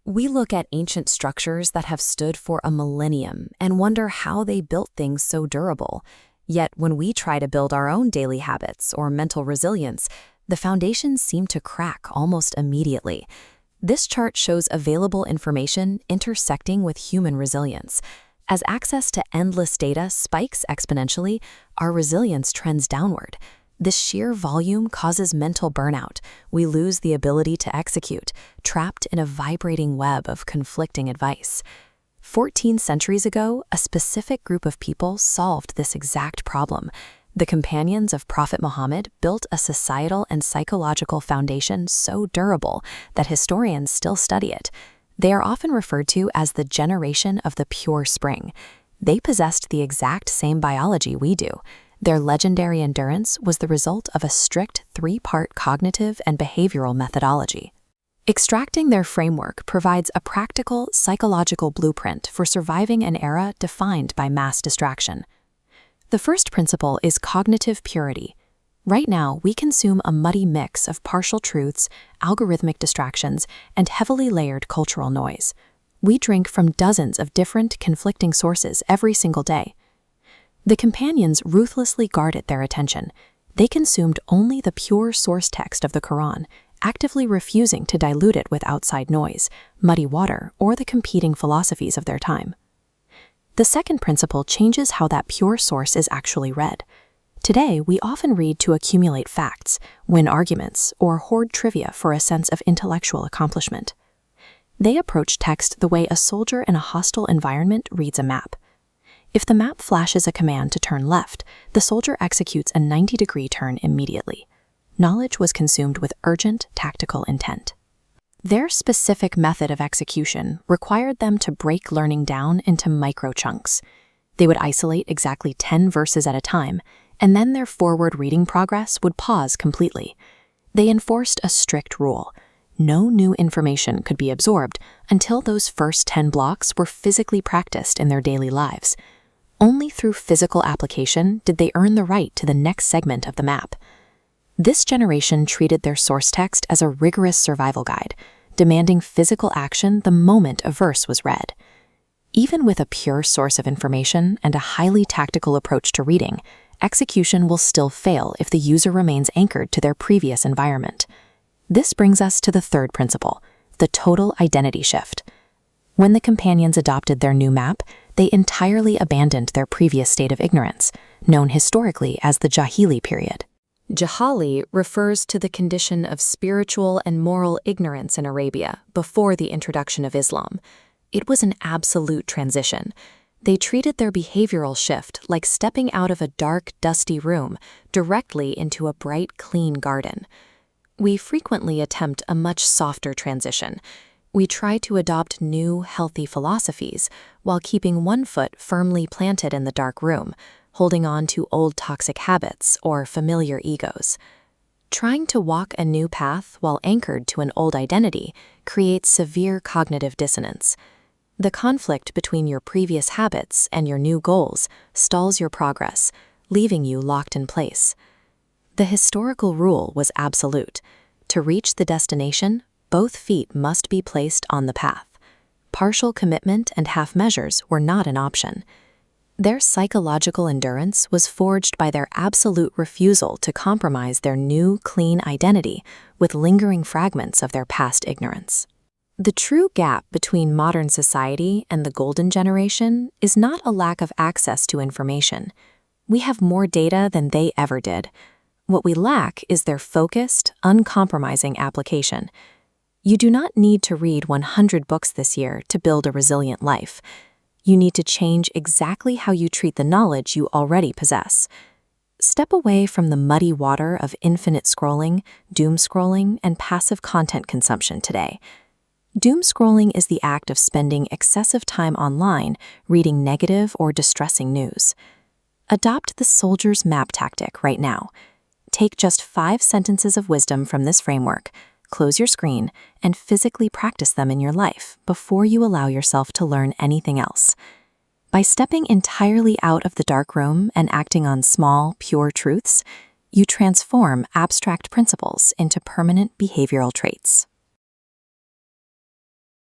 We look at ancient structures that have stood for a millennium and wonder how they built things so durable. Yet when we try to build our own daily habits or mental resilience, the foundations seem to crack almost immediately. This chart shows available information intersecting with human resilience. As access to endless data spikes exponentially, our resilience trends downward. This sheer volume causes mental burnout. We lose the ability to execute, trapped in a vibrating web of conflicting advice. 14 centuries ago, a specific group of people solved this exact problem. The companions of Prophet Muhammad built a societal and psychological foundation so durable that historians still study it. They are often referred to as the generation of the pure spring. They possessed the exact same biology we do. Their legendary endurance was the result of a strict 3-part cognitive and behavioral methodology. Extracting their framework provides a practical psychological blueprint for surviving an era defined by mass distraction. The first principle is cognitive purity. Right now, we consume a muddy mix of partial truths, algorithmic distractions, and heavily layered cultural noise. We drink from dozens of different conflicting sources every single day. The companions ruthlessly guarded their attention. They consumed only the pure source text of the Qur'an, actively refusing to dilute it with outside noise, muddy water, or the competing philosophies of their time. The second principle changes how that pure source is actually read. Today, we often read to accumulate facts, win arguments, or hoard trivia for a sense of intellectual accomplishment. They approach text the way a soldier in a hostile environment reads a map. If the map flashes a command to turn left, the soldier executes a 90-degree turn immediately. Knowledge was consumed with urgent, tactical intent. Their specific method of execution required them to break learning down into micro-chunks. They would isolate exactly 10 verses at a time, and then their forward reading progress would pause completely. They enforced a strict rule. No new information could be absorbed until those first 10 blocks were physically practiced in their daily lives. Only through physical application did they earn the right to the next segment of the map. This generation treated their source text as a rigorous survival guide, demanding physical action the moment a verse was read. Even with a pure source of information and a highly tactical approach to reading, execution will still fail if the user remains anchored to their previous environment. This brings us to the third principle, the total identity shift. When the companions adopted their new map, they entirely abandoned their previous state of ignorance, known historically as the Jahili period. Jahili refers to the condition of spiritual and moral ignorance in Arabia before the introduction of Islam. It was an absolute transition. They treated their behavioral shift like stepping out of a dark, dusty room directly into a bright, clean garden. We frequently attempt a much softer transition. We try to adopt new, healthy philosophies while keeping one foot firmly planted in the dark room, holding on to old toxic habits or familiar egos. Trying to walk a new path while anchored to an old identity creates severe cognitive dissonance. The conflict between your previous habits and your new goals stalls your progress, leaving you locked in place. The historical rule was absolute. To reach the destination, both feet must be placed on the path. Partial commitment and half measures were not an option. Their psychological endurance was forged by their absolute refusal to compromise their new, clean identity with lingering fragments of their past ignorance. The true gap between modern society and the golden generation is not a lack of access to information. We have more data than they ever did. What we lack is their focused, uncompromising application. You do not need to read 100 books this year to build a resilient life. You need to change exactly how you treat the knowledge you already possess. Step away from the muddy water of infinite scrolling, doom scrolling, and passive content consumption today. Doom scrolling is the act of spending excessive time online reading negative or distressing news. Adopt the soldier's map tactic right now. Take just 5 sentences of wisdom from this framework, close your screen, and physically practice them in your life before you allow yourself to learn anything else. By stepping entirely out of the dark room and acting on small, pure truths, you transform abstract principles into permanent behavioral traits.